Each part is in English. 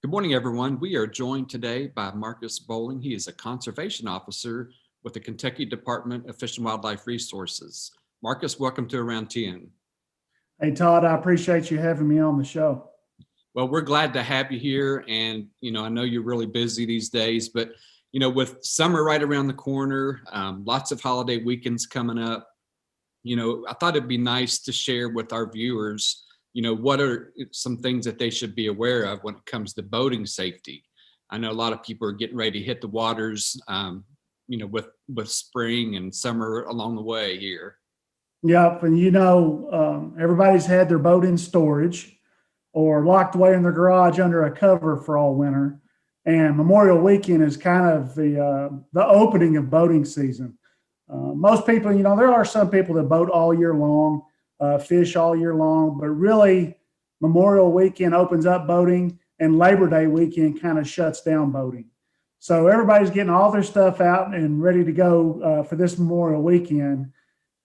Good morning, everyone. We are joined today by Marcus Bowling. He is a conservation officer with the Kentucky Department of Fish and Wildlife Resources. Marcus, welcome to Around 10. Hey, Todd, I appreciate you having me on the show. Well, we're glad to have you here. And, I know you're really busy these days, but, with summer right around the corner, lots of holiday weekends coming up, I thought it'd be nice to share with our viewers what are some things that they should be aware of when it comes to boating safety? I know a lot of people are getting ready to hit the waters, with spring and summer along the way here. Yep, and everybody's had their boat in storage or locked away in their garage under a cover for all winter. And Memorial Weekend is kind of the opening of boating season. Most people, there are some people that boat all year long, fish all year long, but really Memorial Weekend opens up boating and Labor Day weekend kind of shuts down boating. So everybody's getting all their stuff out and ready to go for this Memorial Weekend.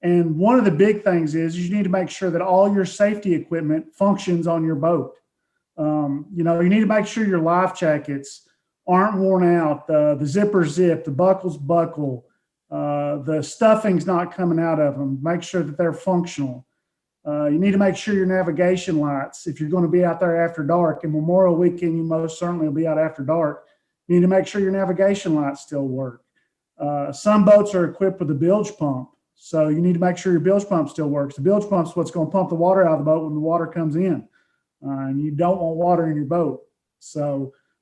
And one of the big things is you need to make sure that all your safety equipment functions on your boat. You need to make sure your life jackets aren't worn out, the zippers zip, the buckles buckle, the stuffing's not coming out of them. Make sure that they're functional. You need to make sure your navigation lights, if you're going to be out there after dark, and Memorial Weekend, you most certainly will be out after dark, you need to make sure your navigation lights still work. Some boats are equipped with a bilge pump, so you need to make sure your bilge pump still works. The bilge pump is what's going to pump the water out of the boat when the water comes in, and you don't want water in your boat.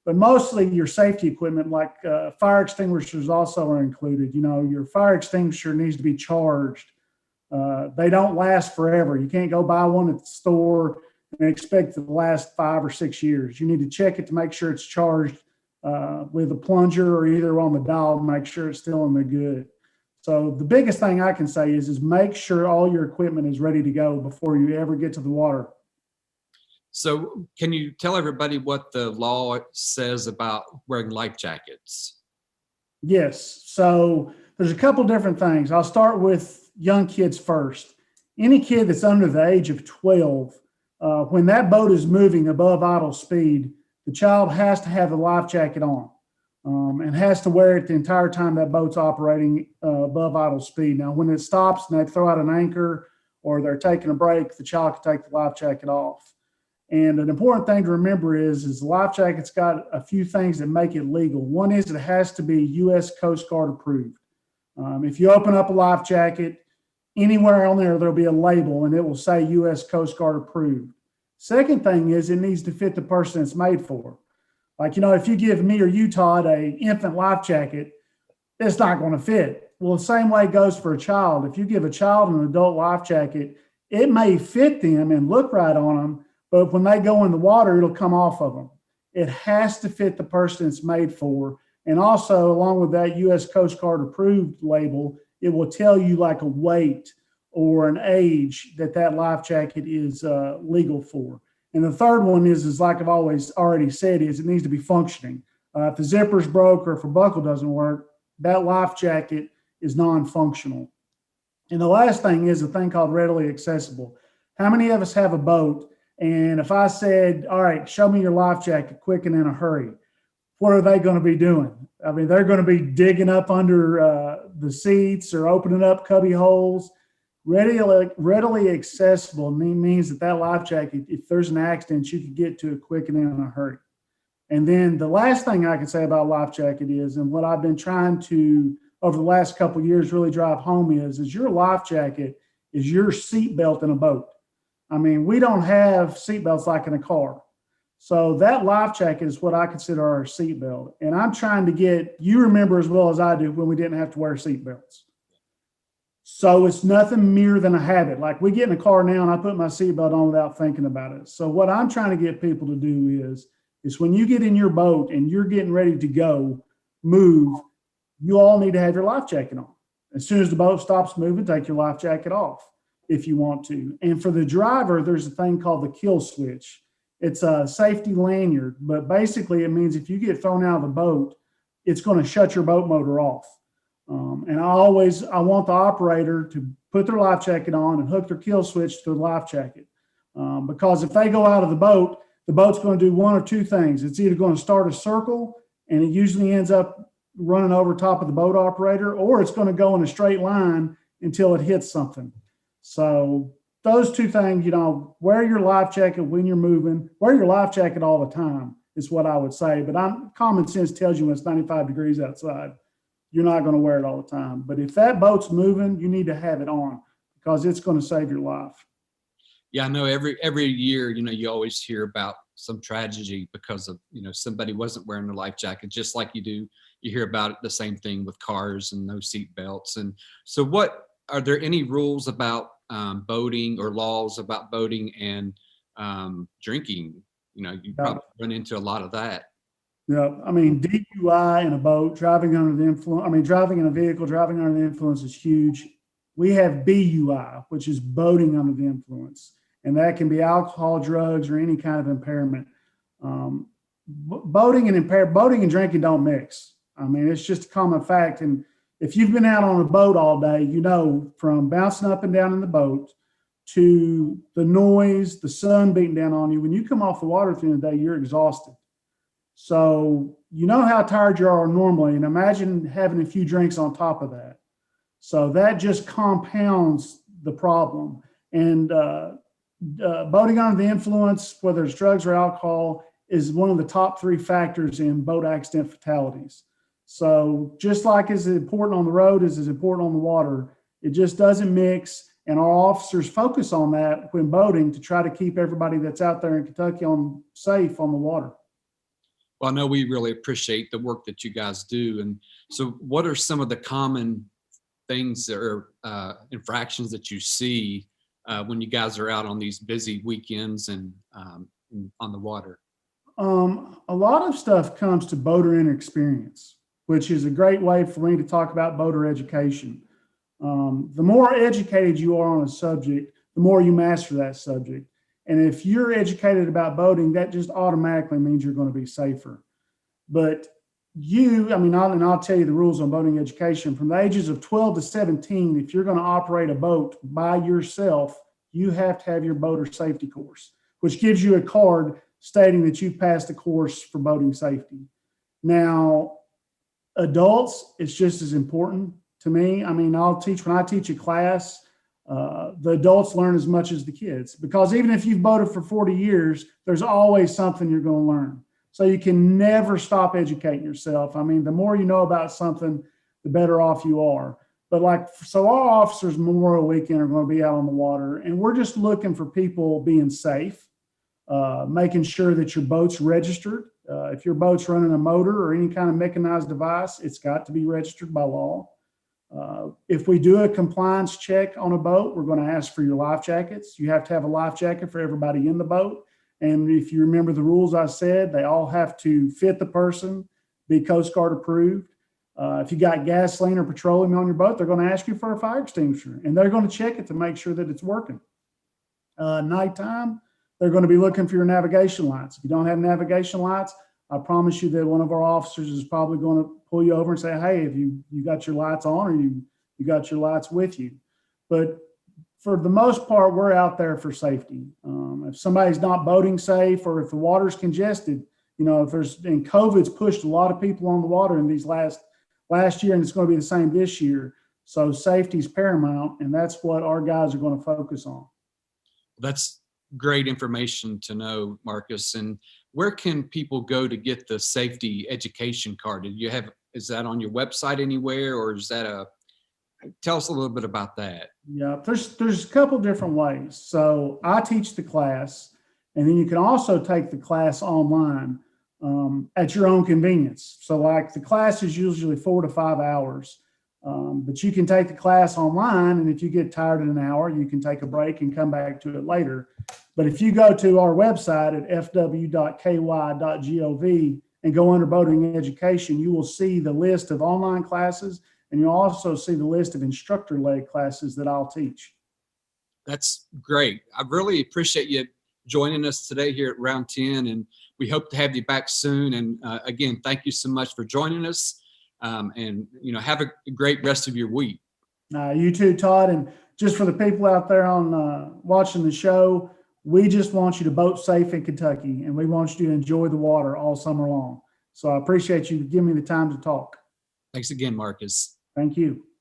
But mostly your safety equipment, like fire extinguishers also are included. Your fire extinguisher needs to be charged. They don't last forever. You can't go buy one at the store and expect it to last 5 or 6 years. You need to check it to make sure it's charged with a plunger or either on the dial to make sure it's still in the good. So the biggest thing I can say is make sure all your equipment is ready to go before you ever get to the water. So can you tell everybody what the law says about wearing life jackets? Yes. So there's a couple different things. I'll start with young kids first. Any kid that's under the age of 12, when that boat is moving above idle speed, the child has to have the life jacket on and has to wear it the entire time that boat's operating above idle speed. Now, when it stops and they throw out an anchor or they're taking a break, the child can take the life jacket off. And an important thing to remember is the life jacket's got a few things that make it legal. One is it has to be U.S. Coast Guard approved. If you open up a life jacket, anywhere on there'll be a label and it will say U.S. Coast Guard approved. Second thing is it needs to fit the person it's made for. Like, if you give me or you, Todd, a infant life jacket, it's not going to fit. Well, the same way goes for a child. If you give a child an adult life jacket, it may fit them and look right on them, but when they go in the water, it'll come off of them. It has to fit the person it's made for. And also, along with that U.S. Coast Guard approved label, it will tell you like a weight or an age that life jacket is legal for. And the third one is like I've already said, is it needs to be functioning. If the zipper's broke or if a buckle doesn't work, that life jacket is non-functional. And the last thing is a thing called readily accessible. How many of us have a boat? And if I said, all right, show me your life jacket quick and in a hurry, what are they going to be doing? I mean, they're going to be digging up under the seats or opening up cubby holes. Readily accessible means that life jacket, if there's an accident, you can get to it quick and in a hurry. And then the last thing I can say about life jacket is, and what I've been trying to, over the last couple of years, really drive home is your life jacket is your seatbelt in a boat. I mean, we don't have seatbelts like in a car. So that life jacket is what I consider our seatbelt. And I'm trying to get, you remember as well as I do when we didn't have to wear seatbelts. So it's nothing mere than a habit. Like we get in a car now and I put my seatbelt on without thinking about it. So what I'm trying to get people to do is when you get in your boat and you're getting ready to move, you all need to have your life jacket on. As soon as the boat stops moving, take your life jacket off if you want to. And for the driver, there's a thing called the kill switch. It's a safety lanyard, but basically it means if you get thrown out of the boat, it's going to shut your boat motor off. And I want the operator to put their life jacket on and hook their kill switch to the life jacket. Because if they go out of the boat the boat's going to do one or two things. It's either going to start a circle, and it usually ends up running over top of the boat operator, or it's going to go in a straight line until it hits something. So those two things, wear your life jacket when you're moving, wear your life jacket all the time is what I would say. But common sense tells you when it's 95 degrees outside, you're not going to wear it all the time. But if that boat's moving, you need to have it on because it's going to save your life. Yeah, I know every year, you always hear about some tragedy because of, somebody wasn't wearing a life jacket, just like you hear about the same thing with cars and no seat belts. And so are there any rules about boating or laws about boating and drinking? You probably run into a lot of that. Yeah, I mean, DUI in a boat, driving under the influence, driving in a vehicle, driving under the influence is huge. We have BUI, which is boating under the influence, and that can be alcohol, drugs, or any kind of impairment. Boating and drinking don't mix. It's just a common fact. And if you've been out on a boat all day, from bouncing up and down in the boat to the noise, the sun beating down on you, when you come off the water at the end of the day, you're exhausted. So you know how tired you are normally, and imagine having a few drinks on top of that. So that just compounds the problem. And boating under the influence, whether it's drugs or alcohol, is one of the top 3 factors in boat accident fatalities. So just like it's important on the road as is important on the water, it just doesn't mix. And our officers focus on that when boating to try to keep everybody that's out there in Kentucky safe on the water. Well, I know we really appreciate the work that you guys do. And so what are some of the common things or infractions that you see when you guys are out on these busy weekends and on the water? A lot of stuff comes to boater inexperience, which is a great way for me to talk about boater education. The more educated you are on a subject, the more you master that subject. And if you're educated about boating, that just automatically means you're going to be safer. But I'll tell you the rules on boating education. From the ages of 12 to 17, if you're going to operate a boat by yourself, you have to have your boater safety course, which gives you a card stating that you've passed the course for boating safety. Now, adults, it's just as important to me. When I teach a class, the adults learn as much as the kids, because even if you've boated for 40 years, there's always something you're going to learn. So you can never stop educating yourself. The more you know about something, the better off you are. But our officers Memorial Weekend are going to be out on the water, and we're just looking for people being safe, making sure that your boat's registered. If your boat's running a motor or any kind of mechanized device, it's got to be registered by law. If we do a compliance check on a boat, we're going to ask for your life jackets. You have to have a life jacket for everybody in the boat. And if you remember the rules I said, they all have to fit the person, be Coast Guard approved. If you got gasoline or petroleum on your boat, they're going to ask you for a fire extinguisher, and they're going to check it to make sure that it's working. Nighttime, they're going to be looking for your navigation lights. If you don't have navigation lights, I promise you that one of our officers is probably going to pull you over and say, hey, have you got your lights on, or you got your lights with you? But for the most part, we're out there for safety. If somebody's not boating safe, or if the water's congested, and COVID's pushed a lot of people on the water in these last year, and it's going to be the same this year. So safety's paramount, and that's what our guys are going to focus on. That's great information to know, Marcus. And where can people go to get the safety education card? Is that on your website anywhere, or is that tell us a little bit about that? Yeah, there's a couple different ways. So I teach the class, and then you can also take the class online at your own convenience. So the class is usually 4 to 5 hours, but you can take the class online, and if you get tired in an hour, you can take a break and come back to it later. But if you go to our website at fw.ky.gov and go under boating education, you will see the list of online classes, and you'll also see the list of instructor-led classes that I'll teach. That's great. I really appreciate you joining us today here at Round 10, and we hope to have you back soon. And again, thank you so much for joining us, and have a great rest of your week. You too, Todd. And just for the people out there on watching the show, We just want you to boat safe in Kentucky, and we want you to enjoy the water all summer long. So I appreciate you giving me the time to talk. Thanks again, Marcus. Thank you.